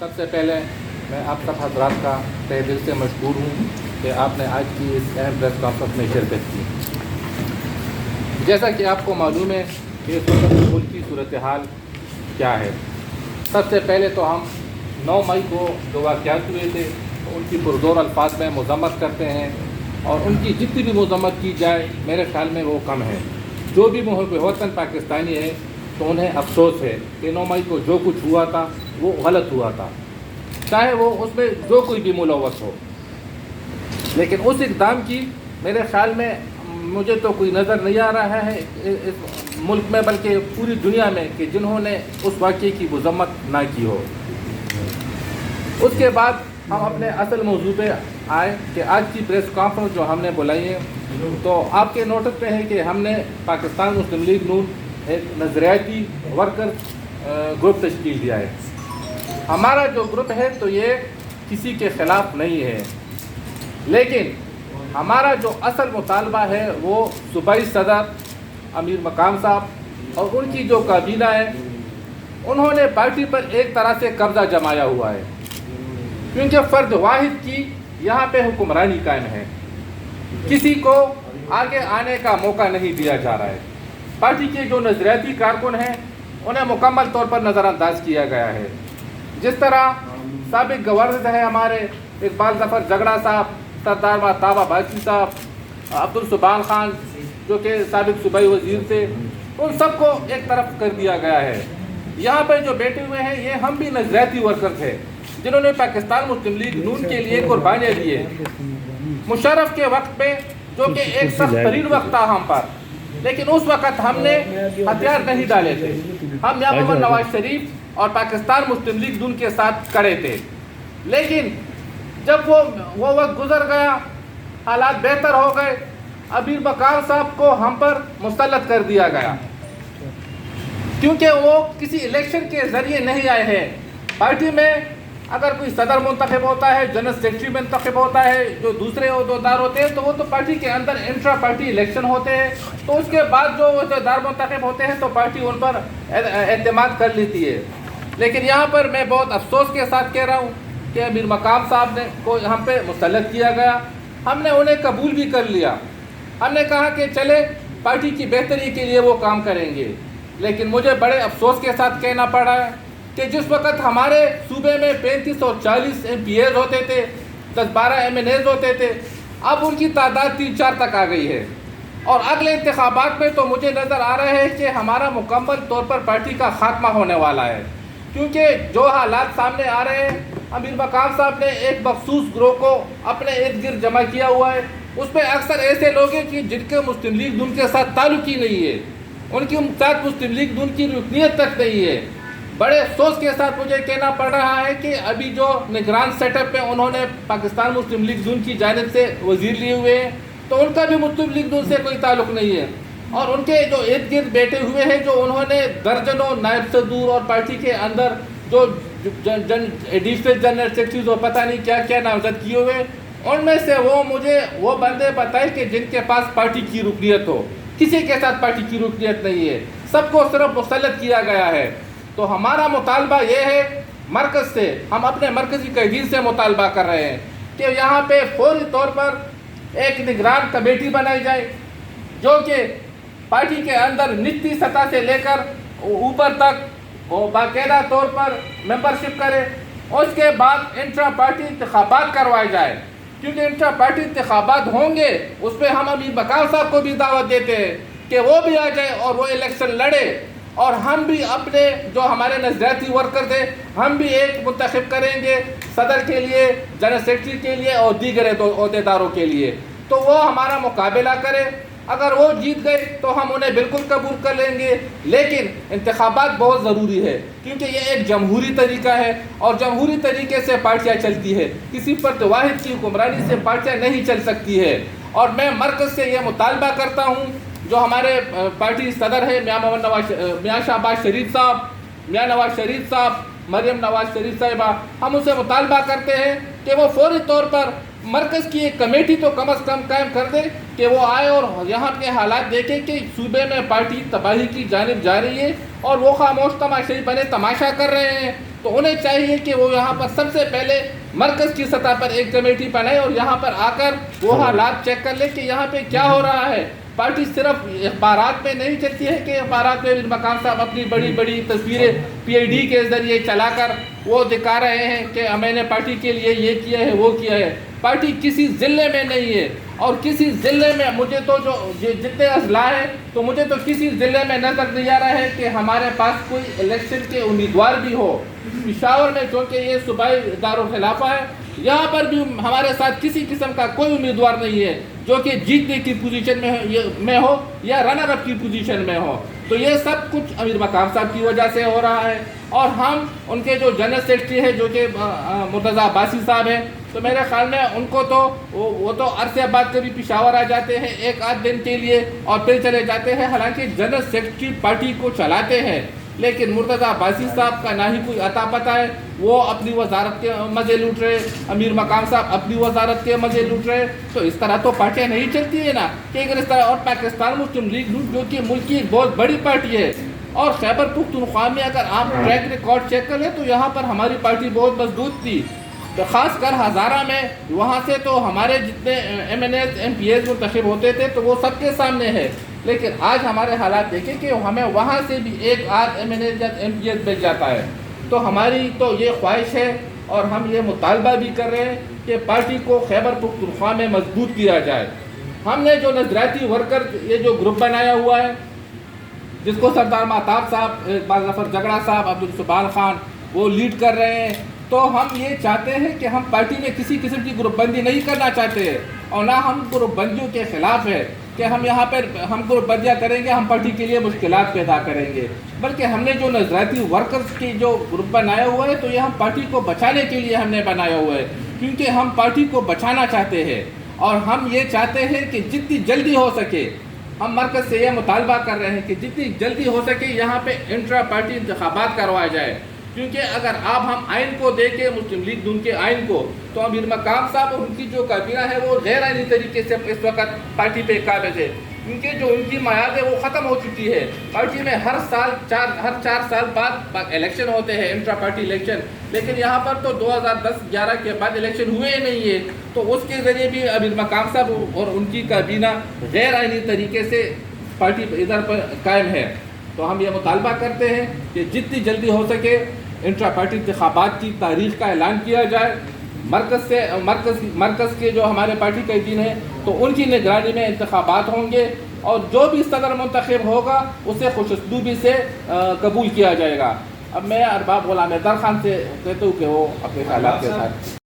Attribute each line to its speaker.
Speaker 1: سب سے پہلے میں آپ سب حضرات کا تہ دل سے مشکور ہوں کہ آپ نے آج کی اس اہم پریس کانفرنس میں شرکت کی۔ جیسا کہ آپ کو معلوم ہے کہ اس وقت ملک کی صورتحال کیا ہے۔ سب سے پہلے تو ہم 9 مئی کو جو واقعات ہوئے تھے ان کی پرزور الفاظ میں مذمت کرتے ہیں، اور ان کی جتنی بھی مذمت کی جائے میرے خیال میں وہ کم ہے۔ جو بھی محب وطن پاکستانی ہے تو انہیں افسوس ہے کہ 9 مئی کو جو کچھ ہوا تھا وہ غلط ہوا تھا، چاہے وہ اس میں جو کوئی بھی ملوث ہو، لیکن اس اقدام کی میرے خیال میں مجھے تو کوئی نظر نہیں آ رہا ہے اس ملک میں بلکہ پوری دنیا میں کہ جنہوں نے اس واقعے کی مذمت نہ کی ہو۔ اس کے بعد ہم اپنے اصل موضوع پہ آئے کہ آج کی پریس کانفرنس جو ہم نے بلائی ہے، تو آپ کے نوٹس پہ ہے کہ ہم نے پاکستان مسلم لیگ نون ایک نظریاتی ورکرز گروپ تشکیل دیا ہے۔ ہمارا جو گروپ ہے تو یہ کسی کے خلاف نہیں ہے، لیکن ہمارا جو اصل مطالبہ ہے وہ صوبائی صدر امیر مقام صاحب اور ان کی جو کابینہ ہے انہوں نے پارٹی پر ایک طرح سے قبضہ جمایا ہوا ہے، کیونکہ فرد واحد کی یہاں پہ حکمرانی قائم ہے، کسی کو آگے آنے کا موقع نہیں دیا جا رہا ہے۔ پارٹی کے جو نظریاتی کارکن ہیں انہیں مکمل طور پر نظر انداز کیا گیا ہے۔ جس طرح سابق گورنر ہیں ہمارے اقبال ظفر جگڑا صاحب، سردار مہتاب عباسی صاحب، عبدالسبحان خان جو کہ سابق صوبائی وزیر تھے، ان سب کو ایک طرف کر دیا گیا ہے۔ یہاں پہ جو بیٹھے ہوئے ہیں یہ ہم بھی نظریاتی ورکر تھے جنہوں نے پاکستان مسلم لیگ نون کے لیے قربانیاں دی ہیں۔ مشرف کے وقت میں جو کہ ایک سخت ترین وقت تھا ہم پر، لیکن اس وقت ہم نے ہتھیار نہیں ڈالے تھے، ہم میاں محمد نواز شریف اور پاکستان مسلم لیگ نون کے ساتھ کھڑے تھے۔ لیکن جب وہ وقت گزر گیا، حالات بہتر ہو گئے، امیر مقام صاحب کو ہم پر مسلط کر دیا گیا، کیونکہ وہ کسی الیکشن کے ذریعے نہیں آئے ہیں۔ پارٹی میں اگر کوئی صدر منتخب ہوتا ہے، جنرل سیکرٹری منتخب ہوتا ہے، جو دوسرے عہدیدار ہوتے ہیں تو وہ تو پارٹی کے اندر انٹرا پارٹی الیکشن ہوتے ہیں، تو اس کے بعد جو عہدیدار منتخب ہوتے ہیں تو پارٹی ان پر اعتماد کر لیتی ہے۔ لیکن یہاں پر میں بہت افسوس کے ساتھ کہہ رہا ہوں کہ امیر مقام صاحب نے کو ہم پہ مسلط کیا گیا۔ ہم نے انہیں قبول بھی کر لیا، ہم نے کہا کہ چلے پارٹی کی بہتری کے لیے وہ کام کریں گے، لیکن مجھے بڑے افسوس کے ساتھ کہنا پڑا ہے کہ جس وقت ہمارے صوبے میں 35 اور 40 MPAs ہوتے تھے، 10-12 MNAs ہوتے تھے، اب ان کی تعداد 3-4 تک آ گئی ہے، اور اگلے انتخابات میں تو مجھے نظر آ رہا ہے کہ ہمارا مکمل طور پر پارٹی کا خاتمہ ہونے والا ہے، کیونکہ جو حالات سامنے آ رہے ہیں، امیر مقام صاحب نے ایک مخصوص گروہ کو اپنے ارد گرد جمع کیا ہوا ہے، اس میں اکثر ایسے لوگ ہیں کہ جن کے مسلم لیگ نون کے ساتھ تعلق ہی نہیں ہے، ان کی ساتھ مسلم لیگ نون کی رکنیت تک نہیں ہے۔ بڑے افسوس کے ساتھ مجھے کہنا پڑ رہا ہے کہ ابھی جو نگران سیٹ اپ میں انہوں نے پاکستان مسلم لیگ نون کی جانب سے وزیر لیے ہوئے ہیں، تو ان کا بھی مسلم لیگ نون سے کوئی تعلق نہیں ہے، اور ان کے جو ارد گرد بیٹھے ہوئے ہیں، جو انہوں نے درجنوں نائب صدور اور پارٹی کے اندر جو ایڈیشنل جنرل سیکرٹریز اور پتہ نہیں کیا کیا نامزد کیے ہوئے، ان میں سے وہ مجھے وہ بندے بتائے کہ جن کے پاس پارٹی کی رکنیت ہو، کسی کے ساتھ پارٹی کی رکنیت نہیں ہے، سب کو صرف مسلط کیا گیا ہے۔ تو ہمارا مطالبہ یہ ہے مرکز سے، ہم اپنے مرکزی قائدین سے مطالبہ کر رہے ہیں کہ یہاں پہ فوری طور پر ایک نگران کمیٹی بنائی جائے جو کہ پارٹی کے اندر نچلی سطح سے لے کر اوپر تک باقاعدہ طور پر ممبرشپ کرے، اور اس کے بعد انٹرا پارٹی انتخابات کروائے جائے، کیونکہ انٹرا پارٹی انتخابات ہوں گے اس پہ ہم امیر مقام صاحب کو بھی دعوت دیتے ہیں کہ وہ بھی آ جائے اور وہ الیکشن لڑے، اور ہم بھی اپنے جو ہمارے نظریاتی ورکر تھے ہم بھی ایک منتخب کریں گے صدر کے لیے، جنرل سیکرٹری کے لیے اور دیگر عہدیداروں کے لیے، تو وہ ہمارا مقابلہ کرے۔ اگر وہ جیت گئے تو ہم انہیں بالکل قبول کر لیں گے، لیکن انتخابات بہت ضروری ہے کیونکہ یہ ایک جمہوری طریقہ ہے، اور جمہوری طریقے سے پارٹیاں چلتی ہے، کسی فرد واحد کی حکمرانی سے پارٹیاں نہیں چل سکتی ہے۔ اور میں مرکز سے یہ مطالبہ کرتا ہوں، جو ہمارے پارٹی صدر ہے میاں شہباز شریف صاحب، میاں نواز شریف صاحب، مریم نواز شریف صاحبہ، ہم ان سے مطالبہ کرتے ہیں کہ وہ فوری طور پر مرکز کی ایک کمیٹی تو کم از کم قائم کر دے کہ وہ آئے اور یہاں کے حالات دیکھیں کہ صوبے میں پارٹی تباہی کی جانب جا رہی ہے، اور وہ خاموش تماشائی بنے تماشا کر رہے ہیں۔ تو انہیں چاہیے کہ وہ یہاں پر سب سے پہلے مرکز کی سطح پر ایک کمیٹی بنائے اور یہاں پر آ کر وہ حالات چیک کر لے کہ یہاں پہ کیا ہو رہا ہے۔ پارٹی صرف اخبارات میں نہیں چلتی ہے کہ اخبارات میں مکان صاحب اپنی بڑی بڑی تصویریں پی آئی ڈی کے ذریعے چلا کر وہ دکھا رہے ہیں کہ میں نے پارٹی کے لیے یہ کیا ہے وہ کیا ہے۔ پارٹی کسی ضلع میں نہیں ہے، اور کسی ضلع میں مجھے تو جو جتنے اضلاع ہیں تو مجھے تو کسی ضلع میں نظر نہیں آ رہا ہے کہ ہمارے پاس کوئی الیکشن کے امیدوار بھی ہو۔ پشاور میں چونکہ یہ صوبائی دارالخلافہ ہے، یہاں پر بھی ہمارے ساتھ کسی قسم کا کوئی امیدوار نہیں ہے جو کہ جیتنے کی پوزیشن میں ہو یا رنر اپ کی پوزیشن میں ہو۔ تو یہ سب کچھ امیر مقام صاحب کی وجہ سے ہو رہا ہے، اور ہم ان کے جو جنرل سیکرٹری ہے جو کہ مرتضی عباسی صاحب ہیں، تو میرے خیال میں ان کو تو وہ تو عرصے بعد کبھی پشاور آ جاتے ہیں ایک آدھ دن کے لیے اور پھر چلے جاتے ہیں، حالانکہ جنرل سیکرٹری پارٹی کو چلاتے ہیں۔ لیکن مرتضی عباسی صاحب کا نہ ہی کوئی عطا پتہ ہے، وہ اپنی وزارت کے مزے لوٹ رہے، امیر مقام صاحب اپنی وزارت کے مزے لوٹ رہے۔ تو اس طرح تو پارٹیاں نہیں چلتی ہے نا کہ اگر اس طرح، اور پاکستان مسلم لیگ جو کہ ملک کی ایک بہت بڑی پارٹی ہے، اور خیبر پختونخوا میں اگر آپ ٹریک ریکارڈ چیک کر لیں تو یہاں پر ہماری پارٹی بہت مضبوط تھی، تو خاص کر ہزارہ میں وہاں سے تو ہمارے جتنے MNAs MPAs منتخب ہوتے تھے تو وہ سب کے سامنے ہے۔ لیکن آج ہمارے حالات دیکھیں کہ ہمیں وہاں سے بھی ایک آدھ ایم این ایز یا ایم پی ایز مل جاتا ہے۔ تو ہماری تو یہ خواہش ہے اور ہم یہ مطالبہ بھی کر رہے ہیں کہ پارٹی کو خیبر پختونخوا میں مضبوط کیا جائے۔ ہم نے جو نظریاتی ورکر یہ جو گروپ بنایا ہوا ہے، جس کو سردار مہتاب صاحب، اقبال ظفر جگڑا صاحب، عبدالسبحان خان وہ لیڈ کر رہے ہیں، تو ہم یہ چاہتے ہیں کہ ہم پارٹی میں کسی قسم کی گروپ بندی نہیں کرنا چاہتے ہیں، اور نہ ہم گروپ بندیوں کے خلاف ہے کہ ہم یہاں پر ہم گروپ بندیاں کریں گے، ہم پارٹی کے لیے مشکلات پیدا کریں گے، بلکہ ہم نے جو نظریاتی ورکرز کی جو گروپ بنایا ہوا ہے تو یہ ہم پارٹی کو بچانے کے لیے ہم نے بنایا ہوا ہے، کیونکہ ہم پارٹی کو بچانا چاہتے ہیں، اور ہم یہ چاہتے ہیں کہ جتنی جلدی ہو سکے، ہم مرکز سے یہ مطالبہ کر رہے ہیں کہ جتنی جلدی ہو سکے یہاں پہ انٹرا پارٹی انتخابات کروایا جائے، کیونکہ اگر آپ ہم آئین کو دیکھیں، مسلم لیگ نون کے آئین کو، تو امیر مقام صاحب اور ان کی جو کابینہ ہے وہ غیر آئینی طریقے سے اس وقت پارٹی پہ قابض ہے، کیونکہ جو ان کی میعاد ہے وہ ختم ہو چکی ہے۔ پارٹی میں ہر چار سال بعد الیکشن ہوتے ہیں، انٹرا پارٹی الیکشن، لیکن یہاں پر تو 2010-11 کے بعد الیکشن ہوئے ہی نہیں ہے، تو اس کے ذریعے بھی امیر مقام صاحب اور ان کی کابینہ غیر آئینی طریقے سے پارٹی ادھر پر قائم ہے۔ تو ہم یہ مطالبہ کرتے ہیں کہ جتنی جلدی ہو سکے انٹرا پارٹی انتخابات کی تاریخ کا اعلان کیا جائے، مرکز کے جو ہمارے پارٹی قائدین ہیں تو ان کی نگرانی میں انتخابات ہوں گے، اور جو بھی صدر منتخب ہوگا اسے خوش اسلوبی سے قبول کیا جائے گا۔ اب میں ارباب غلام حیدر خان سے کہتا ہوں کہ وہ اپنے خیالات کے ساتھ